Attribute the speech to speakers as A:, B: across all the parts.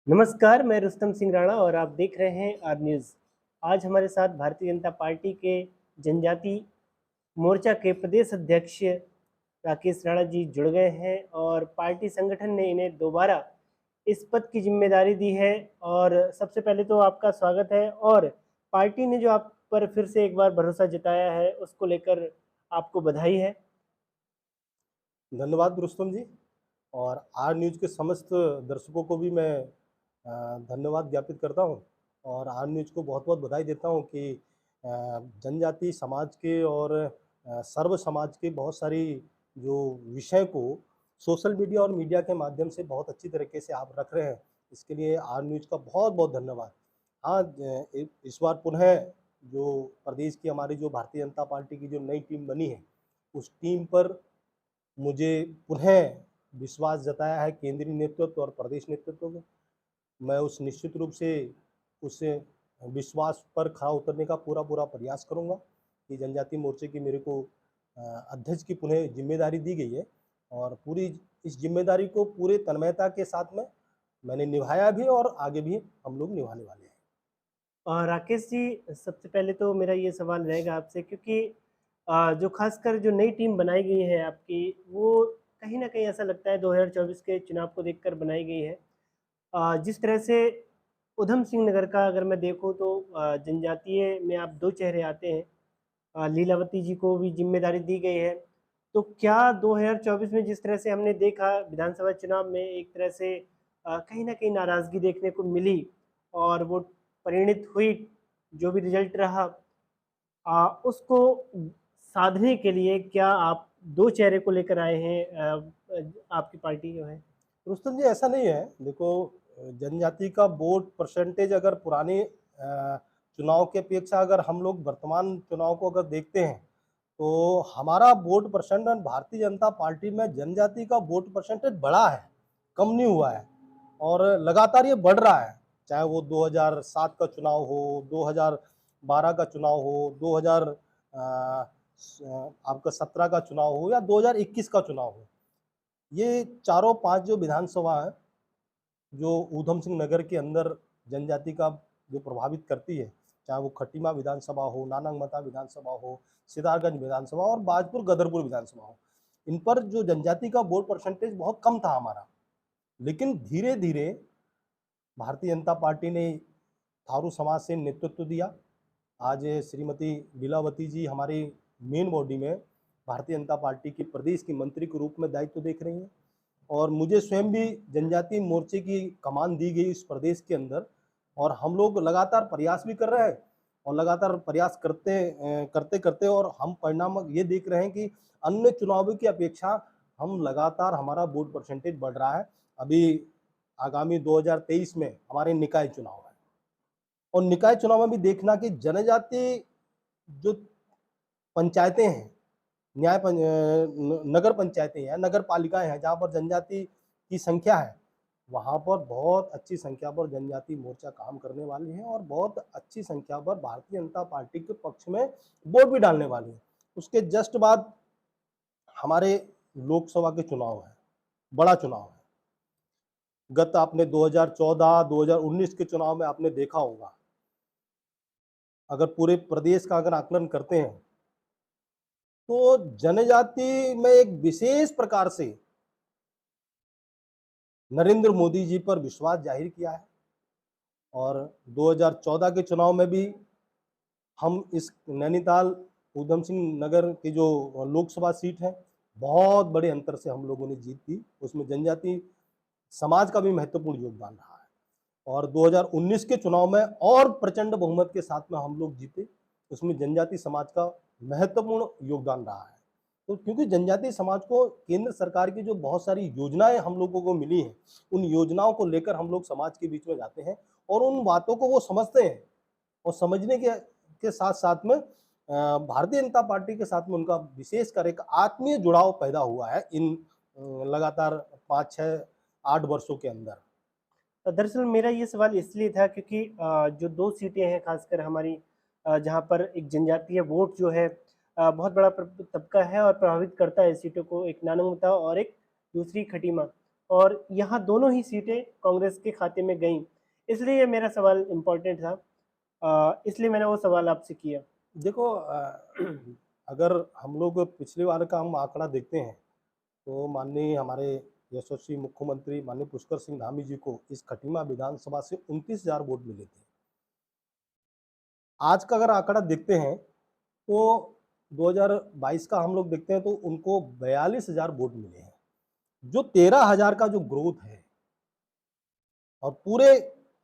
A: नमस्कार, मैं रुस्तम सिंह राणा और आप देख रहे हैं आर न्यूज़। आज हमारे साथ भारतीय जनता पार्टी के जनजाति मोर्चा के प्रदेश अध्यक्ष राकेश राणा जी जुड़ गए हैं और पार्टी संगठन ने इन्हें दोबारा इस पद की जिम्मेदारी दी है। और सबसे पहले तो आपका स्वागत है और पार्टी ने जो आप पर फिर से एक बार भरोसा जताया है उसको लेकर आपको बधाई है।
B: धन्यवाद रुस्तम जी। और आर न्यूज़ के समस्त दर्शकों को भी मैं धन्यवाद ज्ञापित करता हूँ और आर न्यूज़ को बहुत-बहुत बधाई देता हूँ कि जनजाति समाज के और सर्व समाज के बहुत सारी जो विषय को सोशल मीडिया और मीडिया के माध्यम से बहुत अच्छी तरीके से आप रख रहे हैं। इसके लिए आर न्यूज़ का बहुत-बहुत धन्यवाद। हाँ, इस बार पुनः जो प्रदेश की हमारी जो भारतीय जनता पार्टी की जो नई टीम बनी है, उस टीम पर मुझे पुनः विश्वास जताया है केंद्रीय नेतृत्व और प्रदेश नेतृत्व को। मैं उस निश्चित रूप से उस विश्वास पर खरा उतरने का पूरा-पूरा प्रयास करूँगा कि जनजातीय मोर्चे की मेरे को अध्यक्ष की पुनः ज़िम्मेदारी दी गई है और पूरी इस ज़िम्मेदारी को पूरे तन्मयता के साथ में मैंने निभाया भी और आगे भी हम लोग निभाने वाले हैं।
A: और राकेश जी, सबसे पहले तो मेरा ये सवाल रहेगा आपसे क्योंकि जो खासकर जो नई टीम बनाई गई है आपकी, वो कहीं न कहीं ऐसा लगता है 2024 के चुनाव को देखकर बनाई गई है। जिस तरह से ऊधम सिंह नगर का अगर मैं देखूँ तो जनजातीय में आप 2 चेहरे आते हैं। लीलावती जी को भी ज़िम्मेदारी दी गई है। तो क्या 2024 में जिस तरह से हमने देखा विधानसभा चुनाव में एक तरह से कहीं न कहीं नाराज़गी देखने को मिली और वो परिणित हुई, जो भी रिज़ल्ट रहा उसको साधने के लिए क्या आप 2 चेहरे को लेकर आए हैं आपकी पार्टी जो है?
B: रुस्तम जी, ऐसा नहीं है। देखो, जनजाति का वोट परसेंटेज अगर पुराने चुनाव की अपेक्षा अगर हम लोग वर्तमान चुनाव को अगर देखते हैं, तो हमारा vote percentage Bharatiya Janata party में जनजाति का वोट परसेंटेज बढ़ा है, कम नहीं हुआ है और लगातार ये बढ़ रहा है। चाहे वो 2007 का चुनाव हो, 2012 का चुनाव हो, 2000 आपका 17 का चुनाव हो या 2021 का चुनाव हो। ये चारों 5 जो विधानसभा है, जो ऊधम सिंह नगर के अंदर जनजाति का जो प्रभावित करती है, चाहे वो खटीमा विधानसभा हो, नानंगमता विधानसभा हो, सिदारगंज विधानसभा और बाजपुर गदरपुर विधानसभा हो, इन पर जो जनजाति का वोट परसेंटेज बहुत कम था हमारा। लेकिन धीरे-धीरे भारतीय जनता पार्टी ने थारू समाज से नेतृत्व दिया। आज श्रीमती लीलावती जी हमारी मेन बॉडी में भारतीय जनता पार्टी की प्रदेश की मंत्री के रूप में दायित्व देख रही हैं और मुझे स्वयं भी जनजातीय मोर्चे की कमान दी गई इस प्रदेश के अंदर और हम लोग लगातार प्रयास भी कर रहे हैं और लगातार प्रयास करते और हम परिणाम ये देख रहे हैं कि अन्य चुनावों की अपेक्षा हम लगातार हमारा वोट परसेंटेज बढ़ रहा है। अभी आगामी 2023 में हमारे निकाय चुनाव है और निकाय चुनाव में भी देखना कि जनजाति जो पंचायतें हैं, नगर पंचायतें हैं, नगर पालिकाएँ हैं, जहाँ पर जनजाति की संख्या है, वहाँ पर बहुत अच्छी संख्या पर जनजाति मोर्चा काम करने वाली है और बहुत अच्छी संख्या पर भारतीय जनता पार्टी के पक्ष में वोट भी डालने वाली है। उसके जस्ट बाद हमारे लोकसभा के चुनाव हैं, बड़ा चुनाव है। गत आपने 2014, 2019 के चुनाव में आपने देखा होगा, अगर पूरे प्रदेश का अगर आकलन करते हैं, तो जनजाति में एक विशेष प्रकार से नरेंद्र मोदी जी पर विश्वास जाहिर किया है और 2014 के चुनाव में भी हम इस नैनीताल ऊधम सिंह नगर की जो लोकसभा सीट है, बहुत बड़े अंतर से हम लोगों ने जीत दी। उसमें जनजाति समाज का भी महत्वपूर्ण योगदान रहा है और 2019 के चुनाव में और प्रचंड बहुमत के साथ में हम लोग जीते। उसमें जनजाति समाज का महत्वपूर्ण योगदान रहा है। तो क्योंकि जनजातीय समाज को केंद्र सरकार की जो बहुत सारी योजनाएं हम लोगों को मिली हैं, उन योजनाओं को लेकर हम लोग समाज के बीच में जाते हैं और उन बातों को वो समझते हैं और समझने के साथ साथ में भारतीय जनता पार्टी के साथ में उनका विशेषकर एक आत्मीय जुड़ाव पैदा हुआ है इन लगातार 5, 6, 8 वर्षों के अंदर।
A: दरअसल मेरा ये सवाल इसलिए था क्योंकि जो 2 सीटें हैं खासकर हमारी, जहाँ पर एक जनजातीय वोट जो है बहुत बड़ा तबका है और प्रभावित करता है सीटों को, एक नानमुता और एक दूसरी खटीमा। और यहाँ दोनों ही सीटें कांग्रेस के खाते में गईं। इसलिए मेरा सवाल इम्पोर्टेंट था। इसलिए मैंने वो सवाल आपसे किया।
B: देखो अगर हम लोग पिछली बार का हम आंकड़ा देखते हैं तो माननीय हमारे यशस्वी मुख्यमंत्री माननीय पुष्कर सिंह धामी जी को इस खटीमा विधानसभा से 29,000 वोट मिले थे। आज का अगर आंकड़ा देखते हैं तो 2022 का हम लोग देखते हैं तो उनको 42,000 वोट मिले हैं। जो 13,000 का जो ग्रोथ है और पूरे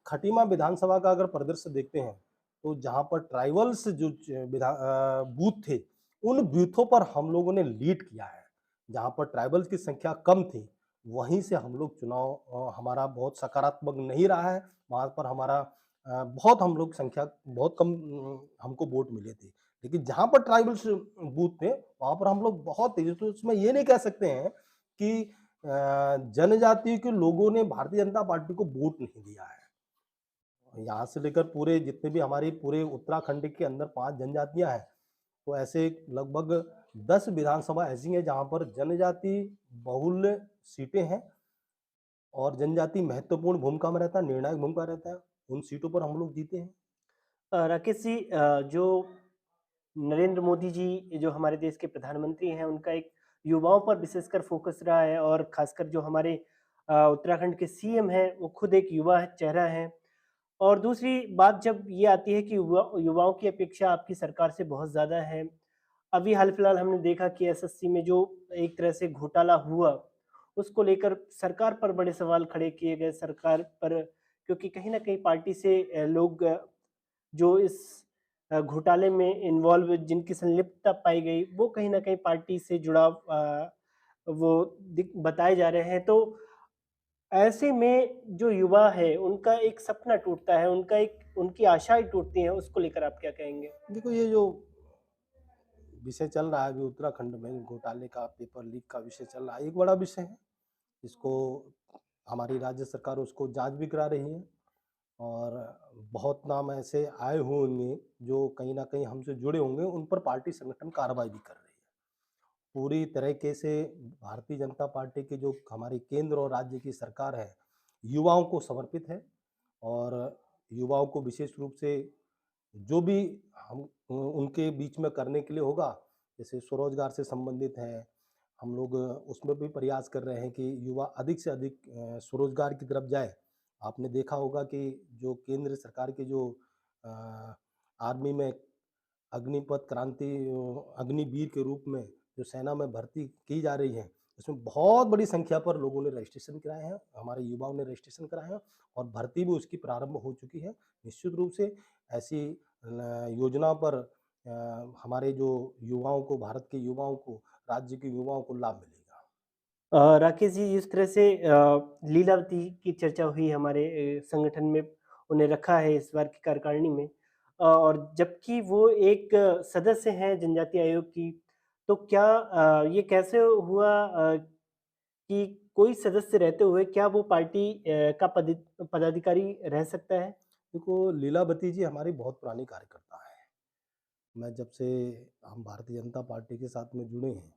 B: खटीमा विधानसभा का अगर परिदृश्य देखते हैं तो जहां पर ट्राइबल्स जो बूथ थे उन बूथों पर हम लोगों ने लीड किया है। जहां पर ट्राइबल्स की संख्या कम थी वहीं से हम लोग चुनाव हमारा बहुत सकारात्मक नहीं रहा है। वहां पर हमारा बहुत हम लोग संख्या बहुत कम हमको वोट मिले थे। लेकिन जहां पर ट्राइबल्स बूथ थे वहां पर हम लोग बहुत तेजी, तो उसमें ये नहीं कह सकते हैं कि जनजाति के लोगों ने भारतीय जनता पार्टी को वोट नहीं दिया है। यहाँ से लेकर पूरे जितने भी हमारी पूरे उत्तराखंड के अंदर 5 जनजातियां हैं, तो ऐसे लगभग 10 विधानसभा ऐसी हैं जहाँ पर जनजाति बहुल सीटें हैं और जनजाति महत्वपूर्ण भूमिका में रहता है, निर्णायक भूमिका रहता है। उन सीटों पर हम लोग जीते हैं।
A: राकेश जी, जो नरेंद्र मोदी जी जो हमारे देश के प्रधानमंत्री हैं, उनका एक युवाओं पर विशेषकर फ़ोकस रहा है और ख़ासकर जो हमारे उत्तराखंड के सीएम हैं, वो खुद एक युवा चेहरा हैं। और दूसरी बात जब ये आती है कि युवाओं की अपेक्षा आपकी सरकार से बहुत ज़्यादा है। अभी हाल-फिलहाल हमने देखा कि एसएससी में जो एक तरह से घोटाला हुआ, उसको लेकर सरकार पर बड़े सवाल खड़े किए गए। सरकार पर, क्योंकि कहीं न कहीं पार्टी से लोग जो इस घोटाले में इन्वॉल्व जिनकी संलिप्तता पाई गई, वो कहीं न कहीं पार्टी से जुड़ाव वो दिक बताए जा रहे हैं। तो ऐसे में जो युवा है, उनका एक सपना टूटता है, उनकी आशाएँ टूटती हैं, उसको लेकर आप क्या कहेंगे?
B: देखो ये जो विषय चल रहा है अभी उत्तराखंड में घोटाले का, पेपर लीक का विषय चल रहा है, एक बड़ा विषय है। इसको हमारी राज्य सरकार उसको जांच भी करा रही है और बहुत नाम ऐसे आए होंगे जो कहीं न कहीं हमसे जुड़े होंगे, उन पर पार्टी संगठन कार्रवाई भी कर रही है। पूरी तरीके से भारतीय जनता पार्टी की जो हमारी केंद्र और राज्य की सरकार है, युवाओं को समर्पित है और युवाओं को विशेष रूप से जो भी हम उनके बीच में करने के लिए होगा, जैसे स्वरोजगार से संबंधित है, हम लोग उसमें भी प्रयास कर रहे हैं कि युवा अधिक से अधिक स्वरोजगार की तरफ जाए। आपने देखा होगा कि जो केंद्र सरकार के जो अ, आर्मी में अग्निपथ क्रांति अग्निवीर के रूप में जो सेना में भर्ती की जा रही है, इसमें बहुत बड़ी संख्या पर लोगों ने रजिस्ट्रेशन कराए हैं, हमारे युवाओं ने रजिस्ट्रेशन कराए हैं और भर्ती भी उसकी प्रारंभ हो चुकी है। निश्चित रूप से ऐसी योजना पर हमारे जो युवाओं को, भारत के युवाओं को, राज्य के युवाओं को लाभ मिलेगा।
A: राकेश जी, जिस तरह से लीलावती की चर्चा हुई हमारे संगठन में, उन्हें रखा है इस बार की कार्यकारिणी में, और जबकि वो एक सदस्य हैं जनजातीय आयोग की, तो क्या ये कैसे हुआ कि कोई सदस्य रहते हुए क्या वो पार्टी का पदाधिकारी रह सकता है?
B: देखो लीलावती जी हमारी बहुत पुरानी कार्यकर्ता है। मैं जब से हम भारतीय जनता पार्टी के साथ में जुड़े हैं,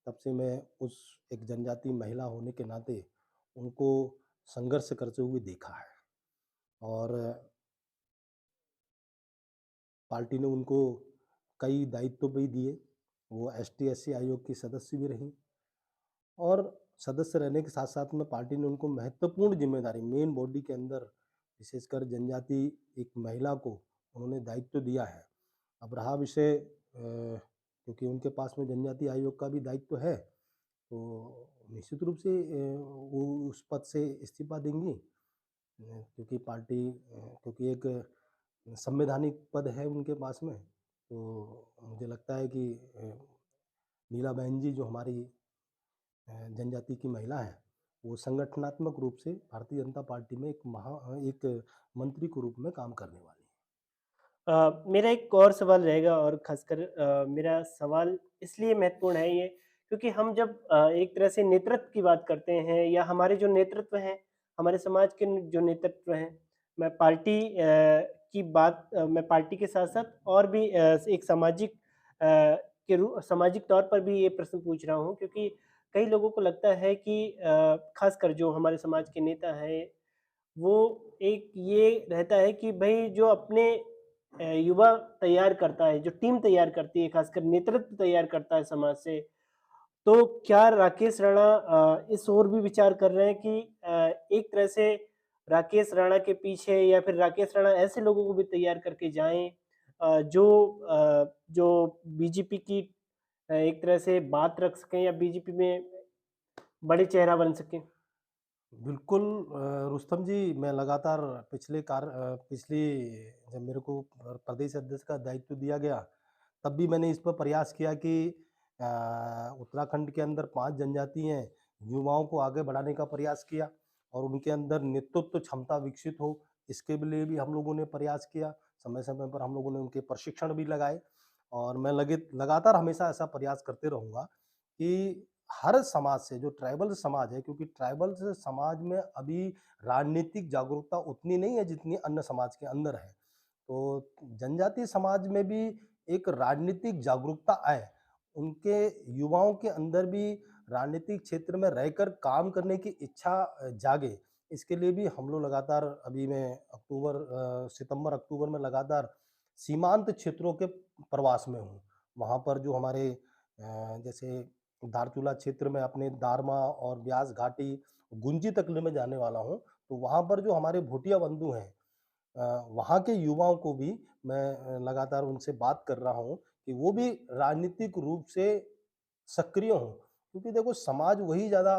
B: तब से मैं उस एक जनजातीय महिला होने के नाते उनको संघर्ष करते हुए देखा है और पार्टी ने उनको कई दायित्व भी दिए। वो एसटी-एससी आयोग की सदस्य भी रहीं और सदस्य रहने के साथ-साथ में पार्टी ने उनको महत्वपूर्ण ज़िम्मेदारी मेन बॉडी के अंदर विशेषकर जनजाति एक महिला को उन्होंने दायित्व दिया है। अब रहा विषय क्योंकि उनके पास में जनजाति आयोग का भी दायित्व है, तो निश्चित रूप से वो उस पद से इस्तीफ़ा देंगी। क्योंकि पार्टी क्योंकि एक संवैधानिक पद है उनके पास में, तो मुझे लगता है कि नीला बहन जी जो हमारी जनजाति की महिला हैं, वो संगठनात्मक रूप से भारतीय जनता पार्टी में एक मंत्री के रूप में काम करने वाली हैं।
A: मेरा एक और सवाल रहेगा, और ख़ासकर मेरा सवाल इसलिए महत्वपूर्ण है ये, क्योंकि हम जब एक तरह से नेतृत्व की बात करते हैं, या हमारे जो नेतृत्व हैं, हमारे समाज के जो नेतृत्व हैं, मैं पार्टी मैं पार्टी के साथ-साथ और भी एक सामाजिक सामाजिक तौर पर भी ये प्रश्न पूछ रहा हूँ, क्योंकि कई लोगों को लगता है कि ख़ासकर जो हमारे समाज के नेता हैं, वो एक ये रहता है कि भई जो अपने युवा तैयार करता है, जो टीम तैयार करती है, ख़ासकर नेतृत्व तैयार करता है समाज से, तो क्या राकेश राणा इस ओर भी विचार कर रहे हैं कि एक तरह से राकेश राणा के पीछे या फिर राकेश राणा ऐसे लोगों को भी तैयार करके जाएँ जो बीजेपी की एक तरह से बात रख सकें या बीजेपी में बड़े चेहरा बन सकें?
B: बिल्कुल रुस्तम जी, मैं लगातार पिछली जब मेरे को प्रदेश अध्यक्ष का दायित्व दिया गया, तब भी मैंने इस पर प्रयास किया कि उत्तराखंड के अंदर 5 जनजाति हैं, युवाओं को आगे बढ़ाने का प्रयास किया और उनके अंदर नेतृत्व क्षमता विकसित हो, इसके लिए भी हम लोगों ने प्रयास किया। समय-समय पर हम लोगों ने उनके प्रशिक्षण भी लगाए और मैं लगे लगातार हमेशा ऐसा प्रयास करते रहूँगा कि हर समाज से जो ट्राइबल समाज है, क्योंकि ट्राइबल समाज में अभी राजनीतिक जागरूकता उतनी नहीं है जितनी अन्य समाज के अंदर है। तो जनजातीय समाज में भी एक राजनीतिक जागरूकता आए, उनके युवाओं के अंदर भी राजनीतिक क्षेत्र में रहकर काम करने की इच्छा जागे, इसके लिए भी हम लोग लगातार अभी मैं सितंबर-अक्टूबर में लगातार सीमांत क्षेत्रों के प्रवास में हूँ। वहाँ पर जो हमारे जैसे धारचूला क्षेत्र में अपने दारमा और ब्यास घाटी, गुंजी तक में जाने वाला हूँ, तो वहाँ पर जो हमारे भूटिया बंधु हैं वहाँ के युवाओं को भी मैं लगातार उनसे बात कर रहा हूँ कि वो भी राजनीतिक रूप से सक्रिय हों। क्योंकि देखो समाज वही ज़्यादा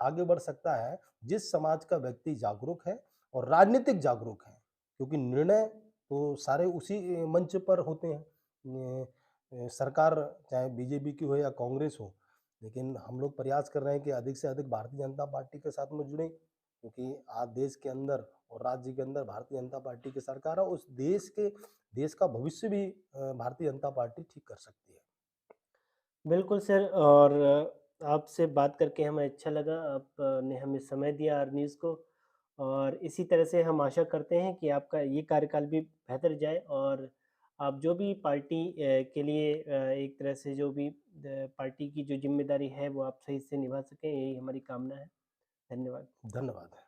B: आगे बढ़ सकता है जिस समाज का व्यक्ति जागरूक है और राजनीतिक जागरूक है। क्योंकि निर्णय तो सारे उसी मंच पर होते हैं। सरकार चाहे बीजेपी की हो या कांग्रेस हो, लेकिन हम लोग प्रयास कर रहे हैं कि अधिक से अधिक भारतीय जनता पार्टी के साथ में जुड़ें। क्योंकि आज देश के अंदर और राज्य के अंदर भारतीय जनता पार्टी की सरकार है, उस देश का भविष्य भी भारतीय जनता पार्टी ठीक कर सकती है।
A: बिल्कुल सर और आपसे बात करके हमें अच्छा लगा। आपने हमें समय दिया हर न्यूज़ को और इसी तरह से हम आशा करते हैं कि आपका ये कार्यकाल भी बेहतर जाए और आप जो भी पार्टी के लिए एक तरह से जो भी पार्टी की जो ज़िम्मेदारी है वो आप सही से निभा सकें, यही हमारी कामना है। धन्यवाद।
B: धन्यवाद।